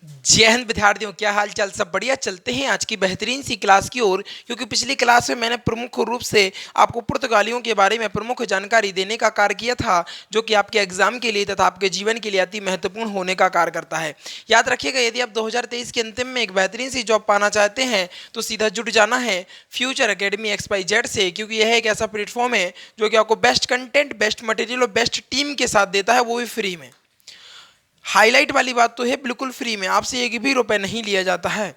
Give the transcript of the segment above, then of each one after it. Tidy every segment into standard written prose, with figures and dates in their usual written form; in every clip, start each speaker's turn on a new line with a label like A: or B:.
A: जय हिंद विद्यार्थियों, क्या हाल चाल? सब बढ़िया? चलते हैं आज की बेहतरीन सी क्लास की ओर। क्योंकि पिछली क्लास में मैंने प्रमुख रूप से आपको पुर्तगालियों के बारे में प्रमुख जानकारी देने का कार्य किया था, जो कि आपके एग्जाम के लिए तथा आपके जीवन के लिए अति महत्वपूर्ण होने का कार्य करता है। याद रखिएगा, यदि आप 2023 के अंतिम में एक बेहतरीन सी जॉब पाना चाहते हैं तो सीधा जुड़ जाना है फ्यूचर एकेडमी XYZ से, क्योंकि यह एक ऐसा प्लेटफॉर्म है जो कि आपको बेस्ट कंटेंट, बेस्ट मटेरियल और बेस्ट टीम के साथ देता है, वो भी फ्री में। हाईलाइट वाली बात तो है, बिल्कुल फ्री में, आपसे एक भी रुपए नहीं लिया जाता है।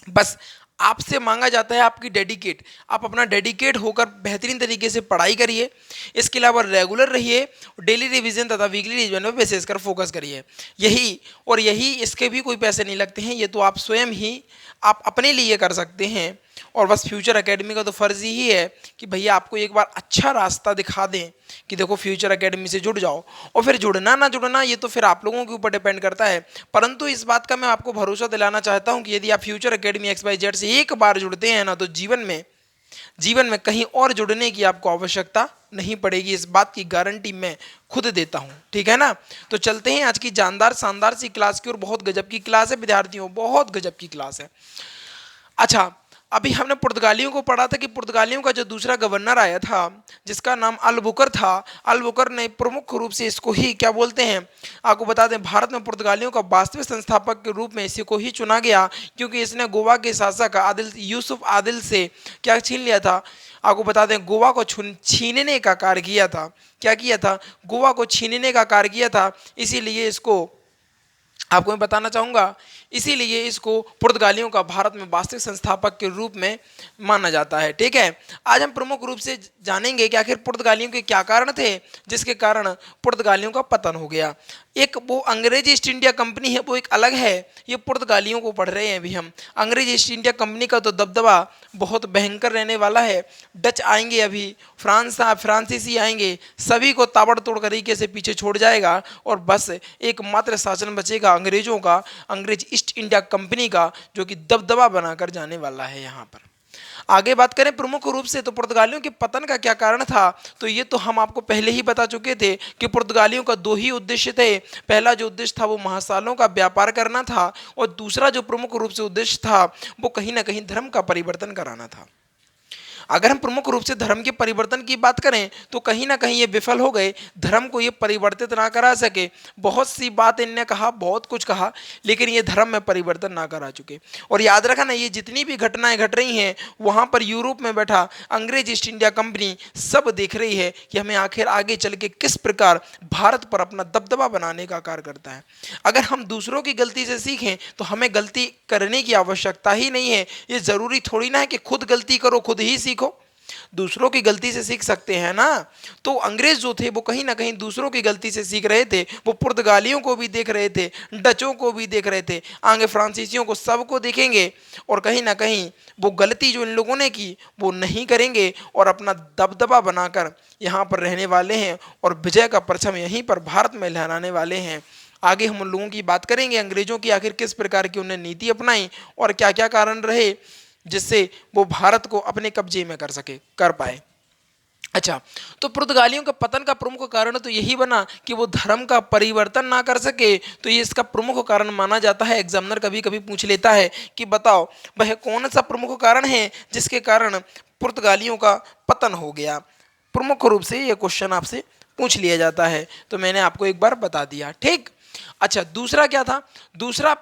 A: बस आपसे मांगा जाता है आपकी डेडिकेट, आप अपना डेडिकेट होकर बेहतरीन तरीके से पढ़ाई करिए। इसके अलावा रेगुलर रहिए, डेली रिवीजन तथा वीकली रिवीजन पर विशेष कर फोकस करिए। यही इसके भी कोई पैसे नहीं लगते हैं, ये तो आप स्वयं ही आप अपने लिए कर सकते हैं। और बस फ्यूचर एकेडमी का तो फर्ज ही है कि भैया आपको एक बार अच्छा रास्ता दिखा दें कि देखो फ्यूचर एकेडमी से जुड़ जाओ। और फिर जुड़ना ना जुड़ना ये तो फिर आप लोगों के ऊपर डिपेंड करता है, परंतु इस बात का मैं आपको भरोसा दिलाना चाहता हूं कि यदि आप फ्यूचर एकेडमी XYZ से एक बार जुड़ते हैं ना, तो जीवन में कहीं और जुड़ने की आपको आवश्यकता नहीं पड़ेगी। इस बात की गारंटी मैं खुद देता हूं, ठीक है ना। तो चलते हैं आज की जानदार शानदार सी क्लास की और। बहुत गजब की क्लास है विद्यार्थियों, बहुत गजब की क्लास है। अच्छा, अभी हमने पुर्तगालियों को पढ़ा था कि पुर्तगालियों का जो दूसरा गवर्नर आया था, जिसका नाम अलबुकर था, अलबुकर ने प्रमुख रूप से इसको ही क्या बोलते हैं, आपको बता दें, भारत में पुर्तगालियों का वास्तविक संस्थापक के रूप में इसी को ही चुना गया, क्योंकि इसने गोवा के शासक आदिल यूसुफ आदिल से क्या छीन लिया था। आपको बता दें, गोवा को छीनने का कार्य किया था। क्या किया था? गोवा को छीनने का कार्य किया था। इसीलिए इसको आपको मैं बताना चाहूँगा, इसीलिए इसको पुर्तगालियों का भारत में वास्तविक संस्थापक के रूप में माना जाता है, ठीक है। आज हम प्रमुख रूप से जानेंगे कि आखिर पुर्तगालियों के क्या कारण थे जिसके कारण पुर्तगालियों का पतन हो गया। एक वो अंग्रेज ईस्ट इंडिया कंपनी है, वो एक अलग है। ये पुर्तगालियों को पढ़ रहे हैं अभी हम। अंग्रेज ईस्ट इंडिया कंपनी का तो दबदबा बहुत भयंकर रहने वाला है। डच आएंगे अभी, फ्रांसीसी आएंगे, सभी को ताबड़तोड़ तरीके से पीछे छोड़ जाएगा और बस एकमात्र शासन बचेगा अंग्रेजों का, अंग्रेज ईस्ट इंडिया कंपनी का, जो कि दबदबा बनाकर जाने वाला है यहाँ पर। आगे बात करें प्रमुख रूप से तो पुर्तगालियों के पतन का क्या कारण था, तो ये तो हम आपको पहले ही बता चुके थे कि पुर्तगालियों का दो ही उद्देश्य थे। पहला जो उद्देश्य था वो महासालों का व्यापार करना था, और दूसरा जो प्रमुख रूप से उद्देश्य था वो कहीं ना कहीं धर्म का परिवर्तन कराना था। अगर हम प्रमुख रूप से धर्म के परिवर्तन की बात करें तो कहीं ना कहीं ये विफल हो गए, धर्म को ये परिवर्तित ना करा सके। बहुत सी बात इनने कहा, बहुत कुछ कहा, लेकिन ये धर्म में परिवर्तन ना करा चुके। और याद रखना, ये जितनी भी घटनाएं घट रही हैं वहाँ पर यूरोप में बैठा अंग्रेज ईस्ट इंडिया कंपनी सब देख रही है कि हमें आखिर आगे चल के किस प्रकार भारत पर अपना दबदबा बनाने का कार्य करता है। अगर हम दूसरों की गलती से सीखें तो हमें गलती करने की आवश्यकता ही नहीं है। ये ज़रूरी थोड़ी ना है कि खुद गलती करो खुद ही सीखो, दूसरों की गलती से सीख सकते हैं ना। तो अंग्रेज जो थे वो कहीं ना कहीं दूसरों की गलती से सीख रहे थे। वो पुर्तगालियों को भी देख रहे थे, डचों को भी देख रहे थे, आगे फ्रांसीसियों को, सबको देखेंगे और कहीं ना कहीं वो गलती जो इन लोगों ने की वो नहीं करेंगे और अपना दबदबा बनाकर यहाँ पर रहने वाले हैं और विजय का परचम यहीं पर भारत में लहराने वाले हैं। आगे हम उन लोगों की बात करेंगे, अंग्रेजों की आखिर किस प्रकार की उन्हें नीति अपनाई और क्या क्या कारण रहे जिससे वो भारत को अपने कब्जे में कर पाए। अच्छा, तो पुर्तगालियों का पतन का प्रमुख कारण तो यही बना कि वो धर्म का परिवर्तन ना कर सके। तो ये इसका प्रमुख कारण माना जाता है। एग्जामिनर कभी कभी पूछ लेता है कि बताओ वह कौन सा प्रमुख कारण है जिसके कारण पुर्तगालियों का पतन हो गया। प्रमुख रूप से ये क्वेश्चन आपसे पूछ लिया जाता है, तो मैंने आपको एक बार बता दिया, ठीक। अच्छा, दूसरा क्या था? दूसरा,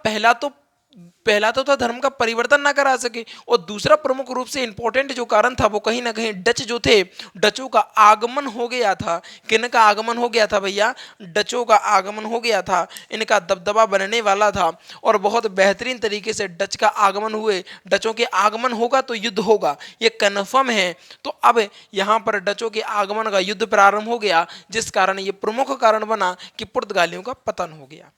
A: पहला तो था धर्म का परिवर्तन ना करा सके, और दूसरा प्रमुख रूप से इंपॉर्टेंट जो कारण था वो कहीं ना कहीं डच जो थे, डचों का आगमन हो गया था। किन का आगमन हो गया था भैया? डचों का आगमन हो गया था। इनका दबदबा बनने वाला था और बहुत बेहतरीन तरीके से डच का आगमन हुए। डचों के आगमन होगा तो युद्ध होगा, ये कन्फर्म है। तो अब यहाँ पर डचों के आगमन का युद्ध प्रारंभ हो गया, जिस कारण ये प्रमुख कारण बना कि पुर्तगालियों का पतन हो गया।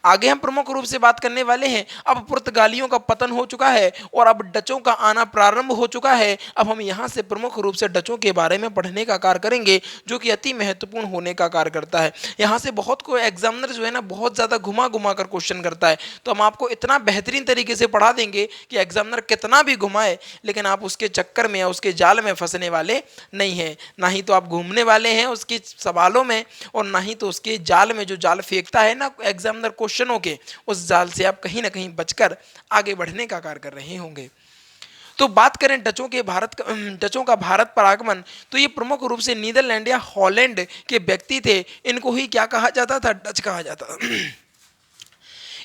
A: आगे हम प्रमुख रूप से बात करने वाले हैं, अब पुर्तगालियों का पतन हो चुका है और अब डचों का आना प्रारंभ हो चुका है। अब हम यहाँ से प्रमुख रूप से डचों के बारे में पढ़ने का कार्य करेंगे, जो कि अति महत्वपूर्ण होने का कार्य करता है। यहाँ से बहुत को एग्जामिनर जो है ना बहुत ज़्यादा घुमा घुमा कर क्वेश्चन करता है, तो हम आपको इतना बेहतरीन तरीके से पढ़ा देंगे कि एग्जामिनर कितना भी घुमाए लेकिन आप उसके चक्कर में या उसके जाल में फंसने वाले नहीं हैं। ना ही तो आप घूमने वाले हैं उसके सवालों में, और ना ही तो उसके जाल में जो जाल फेंकता है ना एग्जामिनर क्वेश्चनों के उस जाल से आप कहीं ना कहीं बचकर आगे बढ़ने का कार्य कर रहे होंगे। तो बात करें डचों का भारत पर आगमन, तो ये प्रमुख रूप से नीदरलैंड या हॉलैंड के व्यक्ति थे। इनको ही क्या कहा जाता था? डच कहा जाता था।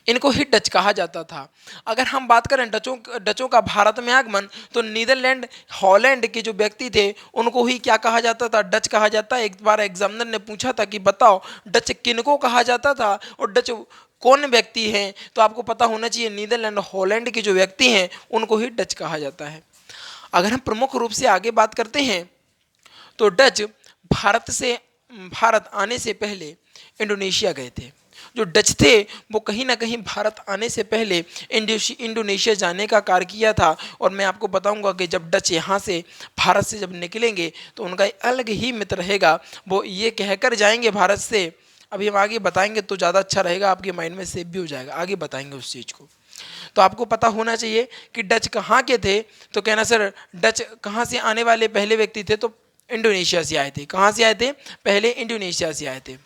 A: इनको ही डच कहा जाता था। अगर हम बात करें डचों का भारत में आगमन, तो नीदरलैंड हॉलैंड के जो व्यक्ति थे उनको ही क्या कहा जाता था? डच कहा जाता है। एक बार एग्जामिनर ने पूछा था कि बताओ डच किनको कहा जाता था और डच कौन व्यक्ति हैं, तो आपको पता होना चाहिए नीदरलैंड हॉलैंड के जो व्यक्ति हैं उनको ही डच कहा जाता है। अगर हम प्रमुख रूप से आगे बात करते हैं, तो डच भारत आने से पहले इंडोनेशिया गए थे। जो डच थे वो कहीं ना कहीं भारत आने से पहले इंडोनेशिया जाने का कार्य किया था। और मैं आपको बताऊंगा कि जब डच यहाँ से भारत से जब निकलेंगे तो उनका एक अलग ही मित्र रहेगा। वो ये कहकर जाएंगे भारत से, अभी हम आगे बताएंगे तो ज़्यादा अच्छा रहेगा, आपके माइंड में सेव भी हो जाएगा, आगे बताएंगे उस चीज़ को। तो आपको पता होना चाहिए कि डच कहाँ के थे। तो कहना सर डच कहाँ से आने वाले पहले व्यक्ति थे, तो इंडोनेशिया से आए थे। कहाँ से आए थे? पहले इंडोनेशिया से आए थे।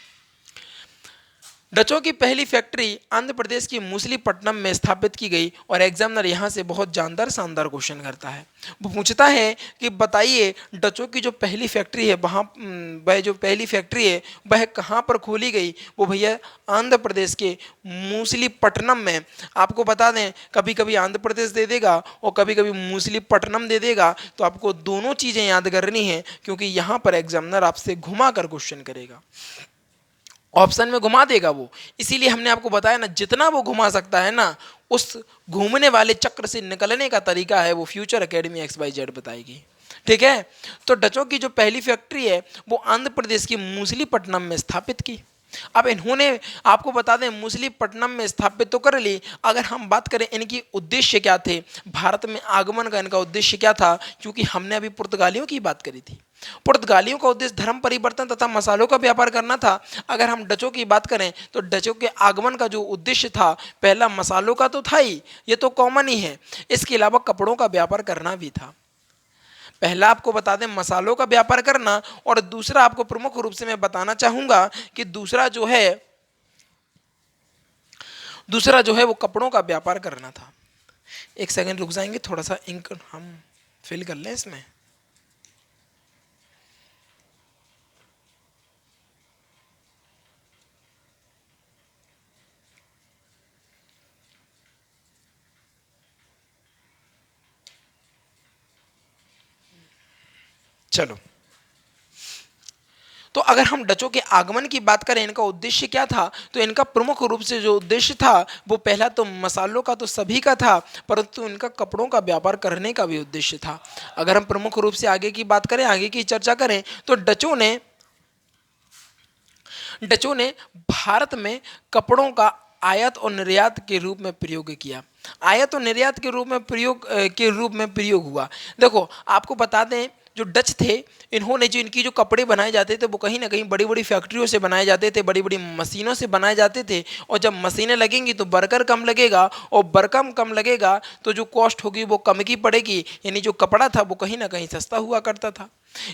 A: डचों की पहली फैक्ट्री आंध्र प्रदेश की मूसलीपट्टनम में स्थापित की गई। और एग्जामिनर यहाँ से बहुत जानदार शानदार क्वेश्चन करता है। वो पूछता है कि बताइए डचों की जो पहली फैक्ट्री है वह जो पहली फैक्ट्री है वह कहाँ पर खोली गई? वो भैया आंध्र प्रदेश के मूसलीपट्टनम में। आपको बता दें कभी कभी आंध्र प्रदेश दे देगा और कभी कभी मूसलीपट्टनम दे देगा, तो आपको दोनों चीज़ें याद करनी है क्योंकि यहाँ पर एग्जामिनर आपसे घुमा कर क्वेश्चन करेगा, ऑप्शन में घुमा देगा वो। इसीलिए हमने आपको बताया ना, जितना वो घुमा सकता है ना, उस घूमने वाले चक्र से निकलने का तरीका है वो फ्यूचर एकेडमी XYZ बताएगी। ठीक है। तो डचों की जो पहली फैक्ट्री है वो आंध्र प्रदेश की मूसलीपट्टनम में स्थापित की। अब इन्होंने, आपको बता दें, मूसलीपट्टनम में स्थापित तो कर ली। अगर हम बात करें इनकी उद्देश्य क्या थे, भारत में आगमन का इनका उद्देश्य क्या था, क्योंकि हमने अभी पुर्तगालियों की बात करी थी। पुर्तगालियों का उद्देश्य धर्म परिवर्तन तथा मसालों का व्यापार करना था। अगर हम डचों की बात करें तो डचों के आगमन का जो उद्देश्य था, पहला मसालों का तो था ही, ये तो कॉमन ही है, इसके अलावा कपड़ों का व्यापार करना भी था। पहला आपको बता दें मसालों का व्यापार करना, और दूसरा आपको प्रमुख रूप से मैं बताना चाहूंगा कि दूसरा जो है वो कपड़ों का व्यापार करना था। एक सेकंड रुक जाएंगे, थोड़ा सा इंक हम फिल कर लें इसमें। चलो, तो अगर हम डचों के आगमन की बात करें, इनका उद्देश्य क्या था, तो इनका प्रमुख रूप से जो उद्देश्य था वो पहला तो मसालों का तो सभी का था, परंतु इनका कपड़ों का व्यापार करने का भी उद्देश्य था। अगर हम प्रमुख रूप से आगे की बात करें, आगे की चर्चा करें, तो डचों ने भारत में कपड़ों का आयात और निर्यात के रूप में प्रयोग किया। आयात और निर्यात के रूप में प्रयोग हुआ। देखो आपको बता दें, जो डच थे इन्होंने, जो इनकी जो कपड़े बनाए जाते थे वो कहीं ना कहीं बड़ी बड़ी फैक्ट्रियों से बनाए जाते थे, बड़ी बड़ी मशीनों से बनाए जाते थे। और जब मशीनें लगेंगी तो वर्कर कम लगेगा, और वर्कर कम लगेगा तो जो कॉस्ट होगी वो कम की पड़ेगी, यानी जो कपड़ा था वो कहीं ना कहीं सस्ता हुआ करता था।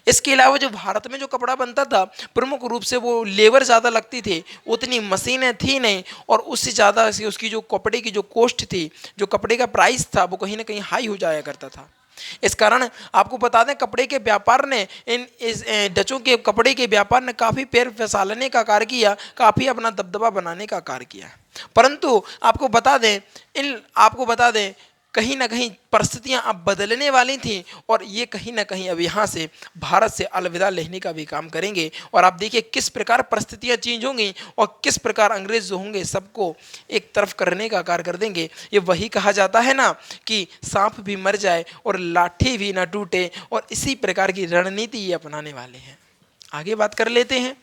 A: इसके अलावा जो भारत में जो कपड़ा बनता था, प्रमुख रूप से वो लेबर ज़्यादा लगती थी, उतनी मशीनें थी नहीं, और उससे ज़्यादा से उसकी जो कपड़े की जो कॉस्ट थी, जो कपड़े का प्राइस था, वो कहीं ना कहीं हाई हो जाया करता था। इस कारण आपको बता दें कपड़े के व्यापार ने डचों के कपड़े के व्यापार ने काफ़ी पैर फिसलने का कार्य किया, काफ़ी अपना दबदबा बनाने का कार्य किया। परंतु आपको बता दें कहीं ना कहीं परिस्थितियां अब बदलने वाली थी, और ये कहीं ना कहीं अब यहाँ से भारत से अलविदा लेने का भी काम करेंगे। और आप देखिए किस प्रकार परिस्थितियां चेंज होंगी और किस प्रकार अंग्रेज जो होंगे सबको एक तरफ करने का कार्य कर देंगे। ये वही कहा जाता है ना कि सांप भी मर जाए और लाठी भी ना टूटे, और इसी प्रकार की रणनीति ये अपनाने वाले हैं। आगे बात कर लेते हैं।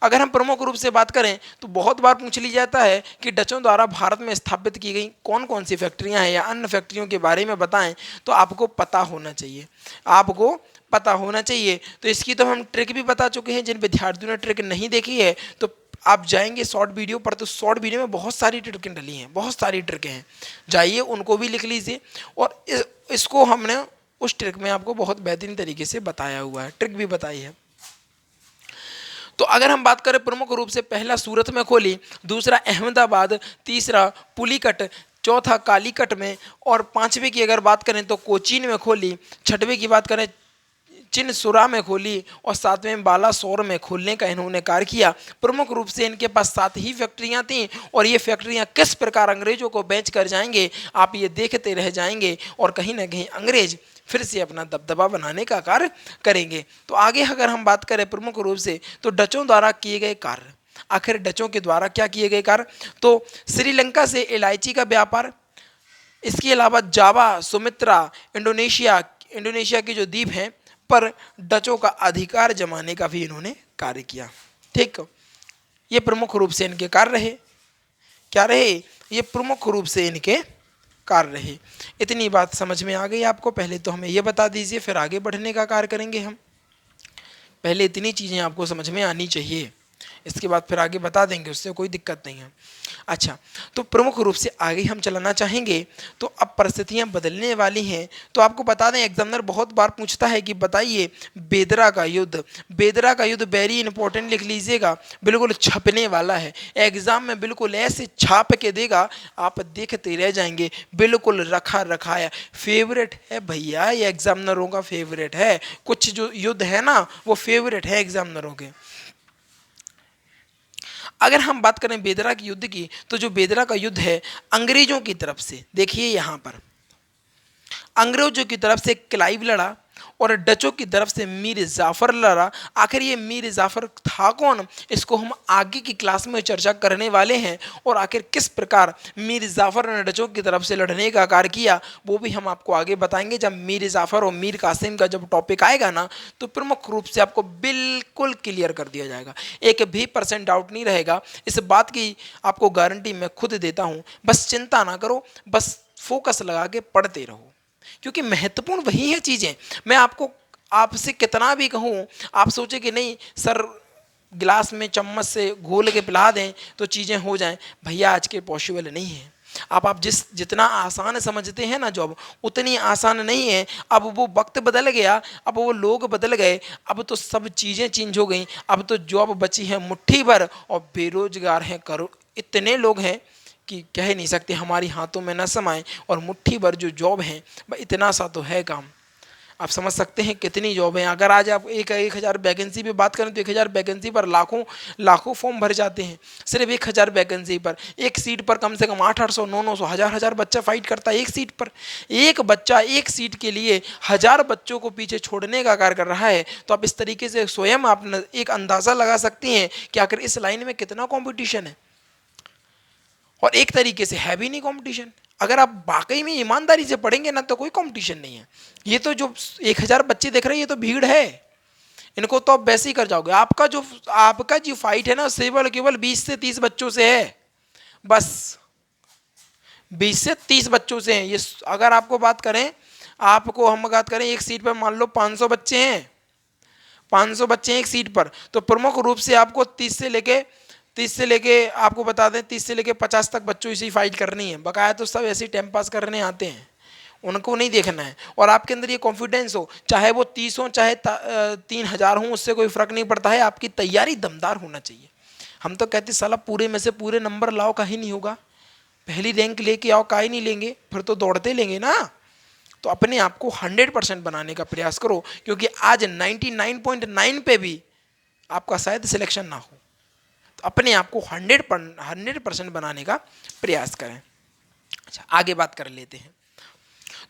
A: अगर हम प्रमुख रूप से बात करें तो बहुत बार पूछ लिया जाता है कि डचों द्वारा भारत में स्थापित की गई कौन कौन सी फैक्ट्रियां हैं या अन्य फैक्ट्रियों के बारे में बताएं, तो आपको पता होना चाहिए, तो इसकी तो हम ट्रिक भी बता चुके हैं। जिन विद्यार्थियों ने ट्रिक नहीं देखी है तो आप जाएंगे शॉर्ट वीडियो पर, तो शॉर्ट वीडियो में बहुत सारी ट्रिकें डली हैं, बहुत सारी ट्रिकें हैं, जाइए उनको भी लिख लीजिए। और इसको हमने उस ट्रिक में आपको बहुत बेहतरीन तरीके से बताया हुआ है, ट्रिक भी बताई है। तो अगर हम बात करें प्रमुख रूप से, पहला सूरत में खोली, दूसरा अहमदाबाद, तीसरा पुलिकट, चौथा कालीकट में, और पांचवे की अगर बात करें तो कोचीन में खोली, छठवें की बात करें चिनसुरा में खोली, और सातवें में बालासोर में खोलने का इन्होंने कार्य किया। प्रमुख रूप से इनके पास 7 ही फैक्ट्रियां थीं, और ये फैक्ट्रियां किस प्रकार अंग्रेजों को बेच कर जाएंगे आप ये देखते रह जाएंगे, और कहीं ना कहीं अंग्रेज फिर से अपना दबदबा बनाने का कार्य करेंगे। तो आगे अगर हम बात करें प्रमुख रूप से, तो डचों द्वारा किए गए कार्य, आखिर डचों के द्वारा क्या किए गए कार्य, तो श्रीलंका से इलायची का व्यापार, इसके अलावा जावा, सुमित्रा, इंडोनेशिया के जो द्वीप हैं पर डचों का अधिकार जमाने का भी इन्होंने कार्य किया। ठीक, ये प्रमुख रूप से इनके कार्य रहे। क्या रहे? ये प्रमुख रूप से इनके कार्य रहे। इतनी बात समझ में आ गई आपको? पहले तो हमें ये बता दीजिए, फिर आगे बढ़ने का कार्य करेंगे हम। पहले इतनी चीज़ें आपको समझ में आनी चाहिए, इसके बाद फिर आगे बता देंगे, उससे कोई दिक्कत नहीं है। अच्छा, तो प्रमुख रूप से आगे हम चलाना चाहेंगे। तो अब परिस्थितियां बदलने वाली हैं, तो आपको बता दें एग्जामिनर बहुत बार पूछता है कि बताइए बेदरा का युद्ध। बेदरा का युद्ध वेरी इंपॉर्टेंट, लिख लीजिएगा, बिल्कुल छपने वाला है एग्जाम में, बिल्कुल ऐसे छाप के देगा आप देखते रह जाएंगे, बिल्कुल रखा रखाया फेवरेट है भैया, ये एग्जामिनरों का फेवरेट है। कुछ जो युद्ध है ना वो फेवरेट है एग्जामिनरों के। अगर हम बात करें बेदरा की युद्ध की, तो जो बेदरा का युद्ध है अंग्रेजों की तरफ से, देखिए यहां पर अंग्रेजों की तरफ से क्लाइव लड़ा और डचों की तरफ से मीर जाफर लड़ा। आखिर ये मीर जाफर था कौन, इसको हम आगे की क्लास में चर्चा करने वाले हैं, और आखिर किस प्रकार मीर जाफर ने डचों की तरफ से लड़ने का कार्य किया वो भी हम आपको आगे बताएंगे। जब मीर जाफर और मीर कासिम का जब टॉपिक आएगा ना, तो प्रमुख रूप से आपको बिल्कुल क्लियर कर दिया जाएगा, एक भी % डाउट नहीं रहेगा। इस बात की आपको गारंटी मैं खुद देता हूँ। बस चिंता ना करो, बस फोकस लगा के पढ़ते रहो, क्योंकि महत्वपूर्ण वही है चीज़ें। मैं आपको आपसे कितना भी कहूँ, आप सोचे कि नहीं सर गिलास में चम्मच से घोल के पिला दें तो चीज़ें हो जाएं, भैया आज के पॉसिबल नहीं है। आप जितना आसान समझते हैं ना जॉब, उतनी आसान नहीं है। अब वो वक्त बदल गया, अब वो लोग बदल गए, अब तो सब चीज़ें चेंज हो गई। अब तो जॉब बची है मुट्ठी भर और बेरोजगार हैं करो इतने लोग हैं कि कह नहीं सकते, हमारी हाथों में न समाए। और मुट्ठी भर जो जॉब हैं, इतना सा तो है काम। आप समझ सकते हैं कितनी जॉब हैं। अगर आज आप 1,000 वैकेंसी पे बात करें तो 1,000 वैकेंसी पर लाखों फॉर्म भर जाते हैं। सिर्फ 1,000 वैकेंसी पर, एक सीट पर कम से कम 800, 900, 1000 बच्चा फाइट करता है एक सीट पर। एक बच्चा एक सीट के लिए 1000 बच्चों को पीछे छोड़ने का कार्य कर रहा है। तो आप इस तरीके से स्वयं आप एक अंदाज़ा लगा सकती हैं कि आखिर इस लाइन में कितना कॉम्पिटिशन है। और एक तरीके से है भी नहीं कंपटीशन। अगर आप वाकई में ईमानदारी से पढ़ेंगे ना तो कोई कंपटीशन नहीं है। ये तो जो 1000 बच्चे देख रहे हैं ये तो भीड़ है, इनको तो आप वैसे ही कर जाओगे। आपका जो फाइट है ना केवल 20 से 30 बच्चों से है, बस 20 से 30 बच्चों से हैं ये। अगर आपको बात करें, हम बात करें एक सीट पर मान लो 500 बच्चे हैं, 500 बच्चे हैं एक सीट पर, तो प्रमुख रूप से आपको 30 से लेके आपको बता दें 30 से लेके 50 तक बच्चों इसी फाइट करनी है। बकाया तो सब ऐसे टाइम पास करने आते हैं, उनको नहीं देखना है। और आपके अंदर ये कॉन्फिडेंस हो, चाहे वो 30 हो चाहे 3000 हो, उससे कोई फर्क नहीं पड़ता है। आपकी तैयारी दमदार होना चाहिए। हम तो कहते साला पूरे में से पूरे नंबर लाओ, कहीं नहीं होगा। पहली रैंक लेके आओ, काहे नहीं लेंगे, फिर तो दौड़ते लेंगे ना। तो अपने आप को 100% बनाने का प्रयास करो, क्योंकि आज 99.9 पे भी आपका शायद सिलेक्शन ना हो। अपने आप को 100% बनाने का प्रयास करें। अच्छा, आगे बात कर लेते हैं।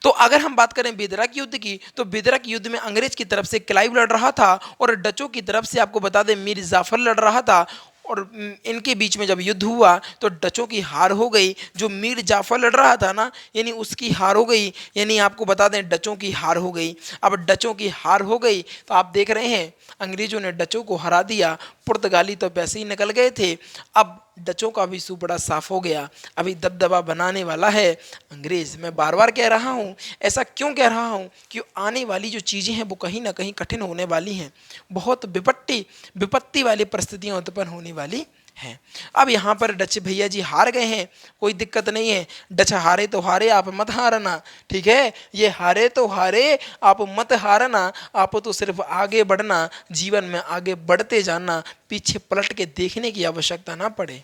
A: तो अगर हम बात करें बेदरा की युद्ध की, तो बेदरा की युद्ध में अंग्रेज की तरफ से क्लाइव लड़ रहा था और डचों की तरफ से आपको बता दें मीर जाफर लड़ रहा था। और इनके बीच में जब युद्ध हुआ तो डचों की हार हो गई। जो मीर जाफर लड़ रहा था ना, यानी उसकी हार हो गई, यानी आपको बता दें डचों की हार हो गई। अब डचों की हार हो गई तो आप देख रहे हैं अंग्रेजों ने डचों को हरा दिया। पुर्तगाली तो पैसे ही निकल गए थे। अब डचों का भी सुपड़ा साफ हो गया। अभी दबदबा बनाने वाला है अंग्रेज। मैं बार बार कह रहा हूँ, ऐसा क्यों कह रहा हूँ कि आने वाली जो चीज़ें हैं वो कहीं ना कहीं कठिन होने वाली हैं। बहुत विपत्ति वाली परिस्थितियाँ उत्पन्न होने वाली हैं। अब यहाँ पर डच भैया जी हार गए हैं, कोई दिक्कत नहीं है, डच हारे तो हारे, आप मत हारना, ठीक है, ये हारे तो हारे, आप मत हारना, आप तो सिर्फ आगे बढ़ना, जीवन में आगे बढ़ते जाना, पीछे पलट के देखने की आवश्यकता ना पड़े।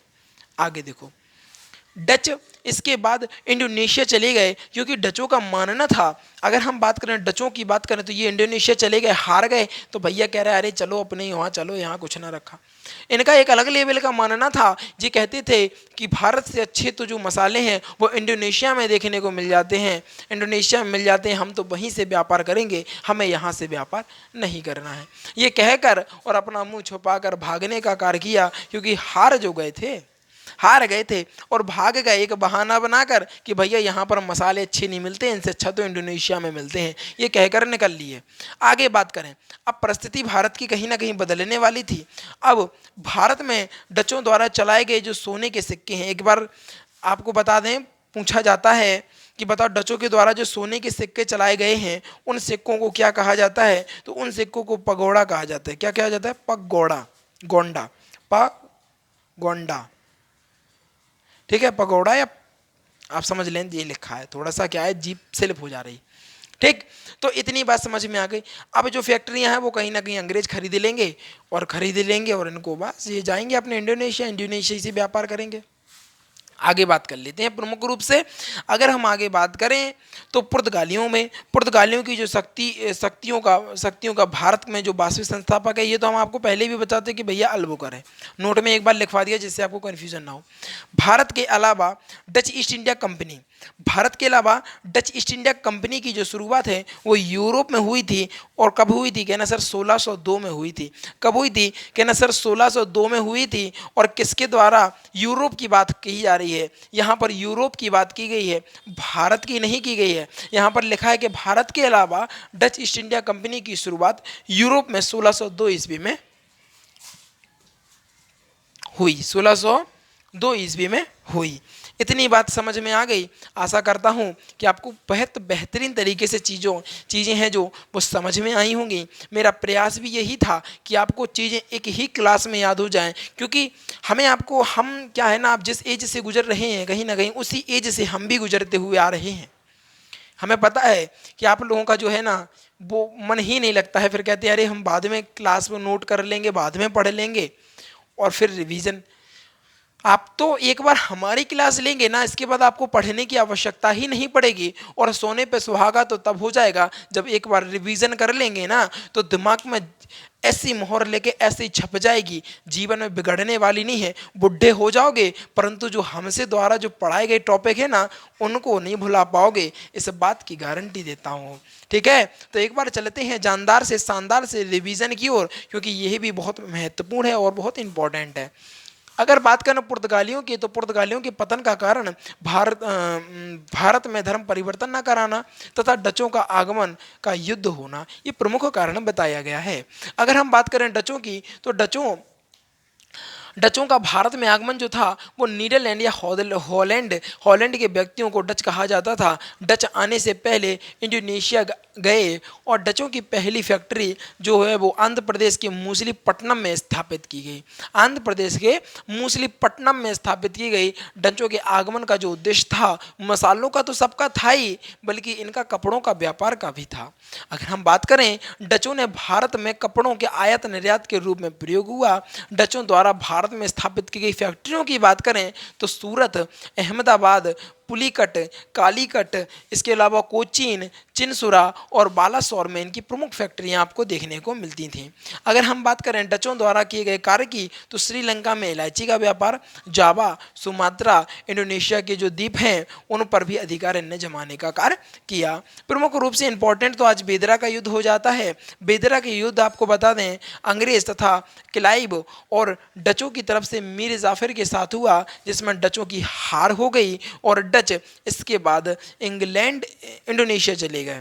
A: आगे देखो, डच इसके बाद इंडोनेशिया चले गए, क्योंकि डचों का मानना था, अगर हम बात करें डचों की बात करें तो ये इंडोनेशिया चले गए, हार गए, तो भैया कह रहे हैं अरे चलो अपने यहाँ चलो, यहाँ कुछ ना रखा। इनका एक अलग लेवल का मानना था, ये कहते थे कि भारत से अच्छे तो जो मसाले हैं वो इंडोनेशिया में देखने को मिल जाते हैं, इंडोनेशिया में मिल जाते हैं, हम तो वहीं से व्यापार करेंगे, हमें यहाँ से व्यापार नहीं करना है। ये कहकर और अपना मुंह छुपाकर भागने का कार्य किया, क्योंकि हार गए थे और भाग गए एक बहाना बनाकर कि भैया यहाँ पर मसाले अच्छे नहीं मिलते, इनसे अच्छा तो इंडोनेशिया में मिलते हैं, ये कहकर निकल लिए। आगे बात करें, अब परिस्थिति भारत की कहीं ना कहीं बदलने वाली थी। अब भारत में डचों द्वारा चलाए गए जो सोने के सिक्के हैं, एक बार आपको बता दें, पूछा जाता है कि बताओ डचों के द्वारा जो सोने के सिक्के चलाए गए हैं उन सिक्कों को क्या कहा जाता है, तो उन सिक्कों को पगोड़ा कहा जाता है। क्या कहा जाता है? पगोड़ा, गोंडा, पगोंडा, ठीक है, पकौड़ा, या आप समझ लें ये लिखा है, थोड़ा सा क्या है जीप स्लिप हो जा रही, ठीक। तो इतनी बात समझ में आ गई। अब जो फैक्ट्रियां हैं वो कहीं ना कहीं अंग्रेज खरीद लेंगे और इनको बस ये जाएंगे अपने इंडोनेशिया से व्यापार करेंगे। आगे बात कर लेते हैं प्रमुख रूप से। अगर हम आगे बात करें तो पुर्तगालियों की जो शक्तियों का भारत में जो वास्तविक संस्थापक है, ये तो हम आपको पहले भी बताते कि भैया अल्बुकर्क है, नोट में एक बार लिखवा दिया जिससे आपको कन्फ्यूजन ना हो। भारत के अलावा Dutch east India company Bharat के अलावा डच ईस्ट इंडिया कंपनी की जो शुरुआत है वो यूरोप में हुई थी। और कब हुई थी? कहना सर 1602 में हुई थी। कब हुई थी? कहना सर 1602 में हुई थी। और किसके द्वारा? यूरोप की बात कही जा रही है, यहाँ पर यूरोप की बात की गई है, भारत की नहीं की गई है। यहाँ पर लिखा है कि भारत के अलावा डच ईस्ट इंडिया कंपनी की शुरुआत यूरोप में 1602 ईस्वी में हुई, 1602 ईस्वी में हुई। इतनी बात समझ में आ गई। आशा करता हूँ कि आपको बहुत बेहतरीन तरीके से चीज़ें हैं जो वो समझ में आई होंगी। मेरा प्रयास भी यही था कि आपको चीज़ें एक ही क्लास में याद हो जाएं, क्योंकि हम क्या है ना, आप जिस एज से गुजर रहे हैं कहीं ना कहीं उसी एज से हम भी गुजरते हुए आ रहे हैं। हमें पता है कि आप लोगों का जो है ना वो मन ही नहीं लगता है, फिर कहते हैं अरे हम बाद में क्लास में नोट कर लेंगे, बाद में पढ़ लेंगे, और फिर रिवीजन। आप तो एक बार हमारी क्लास लेंगे ना, इसके बाद आपको पढ़ने की आवश्यकता ही नहीं पड़ेगी, और सोने पे सुहागा तो तब हो जाएगा जब एक बार रिवीजन कर लेंगे ना, तो दिमाग में ऐसी मोहर लेके ऐसी छप जाएगी, जीवन में बिगड़ने वाली नहीं है। बुढ़े हो जाओगे परंतु जो हमसे द्वारा जो पढ़ाए गए टॉपिक है ना उनको नहीं भुला पाओगे, इस बात की गारंटी देता हूँ। ठीक है, तो एक बार चलते हैं जानदार से शानदार से रिवीजन की ओर, क्योंकि यह भी बहुत महत्वपूर्ण है और बहुत इंपॉर्टेंट है। अगर बात करें पुर्तगालियों की, तो पुर्तगालियों के पतन का कारण भारत में धर्म परिवर्तन न कराना तथा डचों का आगमन का युद्ध होना, ये प्रमुख कारण बताया गया है। अगर हम बात करें डचों की, तो डचों का भारत में आगमन जो था वो नीदरलैंड या हॉलैंड के व्यक्तियों को डच कहा जाता था। डच आने से पहले इंडोनेशिया गए और डचों की पहली फैक्ट्री जो है वो आंध्र प्रदेश के मूसलीपट्टनम में स्थापित की गई। आंध्र प्रदेश के मूसलीपट्टनम में स्थापित की गई। डचों के आगमन का जो उद्देश्य था, मसालों का तो सबका था ही, बल्कि इनका कपड़ों का व्यापार का भी था। अगर हम बात करें, डचों ने भारत में कपड़ों के आयात निर्यात के रूप में प्रयोग हुआ। डचों द्वारा भारत में स्थापित की गई फैक्ट्रियों की बात करें तो सूरत, अहमदाबाद, पुलीकट, कालीकट, इसके अलावा कोचीन, चिनसुरा और बालासोर में इनकी प्रमुख फैक्ट्रियां आपको देखने को मिलती थीं। अगर हम बात करें डचों द्वारा किए गए कार्य की, तो श्रीलंका में इलायची का व्यापार, जावा, सुमात्रा, इंडोनेशिया के जो द्वीप हैं उन पर भी अधिकार ने जमाने का कार्य किया। प्रमुख रूप से इंपॉर्टेंट तो आज बेदरा का युद्ध हो जाता है। बेदरा के युद्ध आपको बता दें, अंग्रेज तथा क्लाइव और डचों की तरफ से मीर जाफर के साथ हुआ, जिसमें डचों की हार हो गई और डच इसके बाद इंडोनेशिया चले गए।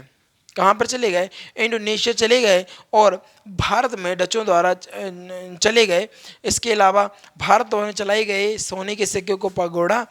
A: कहाँ पर चले गए? इंडोनेशिया चले गए और भारत में डचों द्वारा चले गए। इसके अलावा भारत द्वारा चलाए गए सोने के सिक्के को पगोड़ा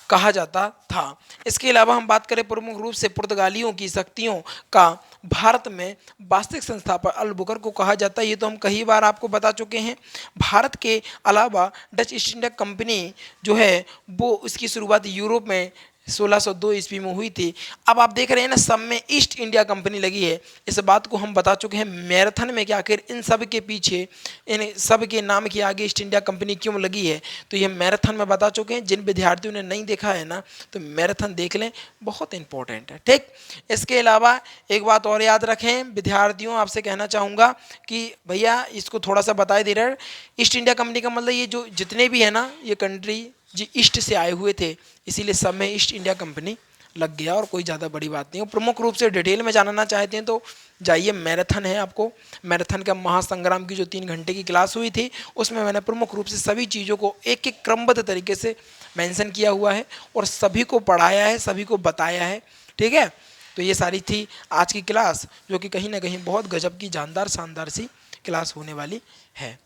A: कहा जाता था। इसके अलावा हम बात करें प्रमुख रूप से पुर्तगालियों की शक्तियों का भारत में वास्तविक संस्थापक अल बुकर को कहा जाता है, ये तो हम कई बार आपको बता चुके हैं। भारत के अलावा डच ईस्ट इंडिया कंपनी जो है वो इसकी शुरुआत यूरोप में 1602 ईस्वी में हुई थी। अब आप देख रहे हैं ना, सब में ईस्ट इंडिया कंपनी लगी है। इस बात को हम बता चुके हैं मैराथन में कि आखिर इन सब के पीछे, इन सब के नाम के आगे ईस्ट इंडिया कंपनी क्यों लगी है, तो ये मैराथन में बता चुके हैं। जिन विद्यार्थियों ने नहीं देखा है ना, तो मैराथन देख लें, बहुत इंपॉर्टेंट है। ठीक, इसके अलावा एक बात और याद रखें विद्यार्थियों, आपसे कहना चाहूँगा कि भैया इसको थोड़ा सा बताए दे रहे, ईस्ट इंडिया कंपनी का मतलब ये जो जितने भी है ना, ये कंट्री जी ईस्ट से आए हुए थे, इसीलिए सब में ईस्ट इंडिया कंपनी लग गया, और कोई ज़्यादा बड़ी बात नहीं है। प्रमुख रूप से डिटेल में जानना चाहते हैं तो जाइए, मैराथन है आपको, मैराथन का महासंग्राम की जो 3 घंटे की क्लास हुई थी, उसमें मैंने प्रमुख रूप से सभी चीज़ों को एक एक क्रमबद्ध तरीके से मेंशन किया हुआ है और सभी को पढ़ाया है, सभी को बताया है। ठीक है, तो ये सारी थी आज की क्लास, जो कि कहीं ना कहीं बहुत गजब की जानदार शानदार सी क्लास होने वाली है।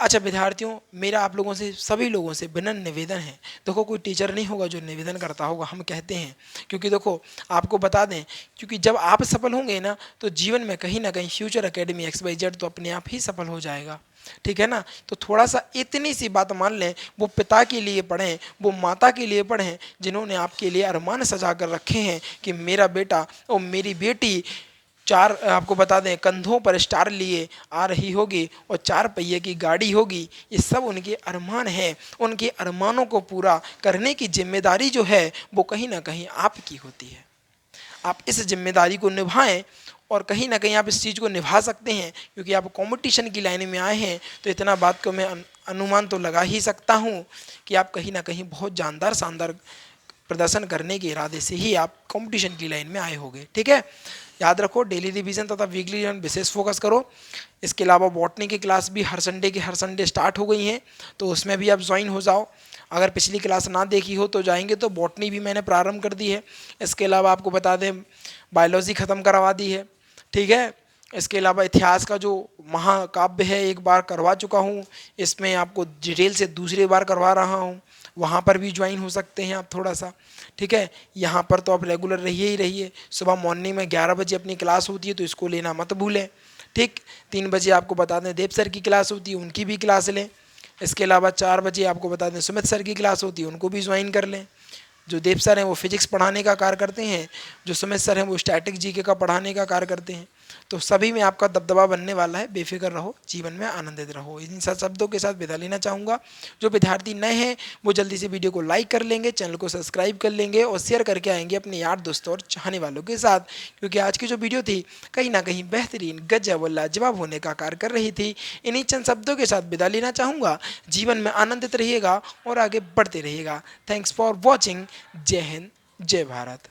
A: अच्छा विद्यार्थियों, मेरा आप लोगों से, सभी लोगों से विनम्र निवेदन है, देखो कोई टीचर नहीं होगा जो निवेदन करता होगा, हम कहते हैं, क्योंकि देखो आपको बता दें, क्योंकि जब आप सफल होंगे ना, तो जीवन में कहीं ना कहीं फ्यूचर एकेडमी XYZ तो अपने आप ही सफल हो जाएगा। ठीक है ना, तो थोड़ा सा इतनी सी बात मान लें, वो पिता के लिए पढ़ें, वो माता के लिए पढ़ें, जिन्होंने आपके लिए अरमान सजा कर रखे हैं कि मेरा बेटा और मेरी बेटी चार, आपको बता दें, कंधों पर स्टार लिए आ रही होगी और 4 पहिए की गाड़ी होगी। ये सब उनके अरमान हैं। उनके अरमानों को पूरा करने की जिम्मेदारी जो है वो कहीं ना कहीं आपकी होती है। आप इस जिम्मेदारी को निभाएं और कहीं ना कहीं आप इस चीज़ को निभा सकते हैं, क्योंकि आप कंपटीशन की लाइन में आए हैं। तो इतना बात को मैं अनुमान तो लगा ही सकता हूँ कि आप कहीं ना कहीं बहुत जानदार शानदार प्रदर्शन करने के इरादे से ही आप कंपटीशन की लाइन में आए होंगे। ठीक है, याद रखो डेली रिवीजन तथा वीकली रिवीजन विशेष फोकस करो। इसके अलावा बॉटनी की क्लास भी हर संडे स्टार्ट हो गई हैं, तो उसमें भी आप ज्वाइन हो जाओ। अगर पिछली क्लास ना देखी हो तो जाएंगे, तो बॉटनी भी मैंने प्रारंभ कर दी है। इसके अलावा आपको बता दें बायोलॉजी ख़त्म करवा दी है। ठीक है, इसके अलावा इतिहास का जो महाकाव्य है एक बार करवा चुका हूँ, इसमें आपको डिटेल से दूसरी बार करवा रहा हूँ, वहाँ पर भी ज्वाइन हो सकते हैं आप थोड़ा सा। ठीक है, यहाँ पर तो आप रेगुलर रहिए ही रहिए। सुबह मॉर्निंग में 11 बजे अपनी क्लास होती है, तो इसको लेना मत भूलें। ठीक, 3 बजे आपको बता दें देव सर की क्लास होती है, उनकी भी क्लास लें। इसके अलावा 4 बजे आपको बता दें सुमित सर की क्लास होती है, उनको भी ज्वाइन कर लें। जो देव सर हैं वो फिजिक्स पढ़ाने का कार्य करते हैं, जो सुमित सर हैं वो स्टैटिक जीके का पढ़ाने का कार्य करते हैं। तो सभी में आपका दबदबा बनने वाला है, बेफिक्र रहो, जीवन में आनंदित रहो। इन सब शब्दों के साथ विदा लेना चाहूँगा। जो विद्यार्थी नए हैं वो जल्दी से वीडियो को लाइक कर लेंगे, चैनल को सब्सक्राइब कर लेंगे और शेयर करके आएंगे अपने यार दोस्तों और चाहने वालों के साथ, क्योंकि आज की जो वीडियो थी कहीं ना कहीं बेहतरीन, गजब और लाजवाब होने का कार्य कर रही थी। इन्हीं चंद शब्दों के साथ विदा लेना चाहूँगा। जीवन में आनंदित रहिएगा और आगे बढ़ते रहिएगा। Thanks for watching. जय हिंद, जय भारत।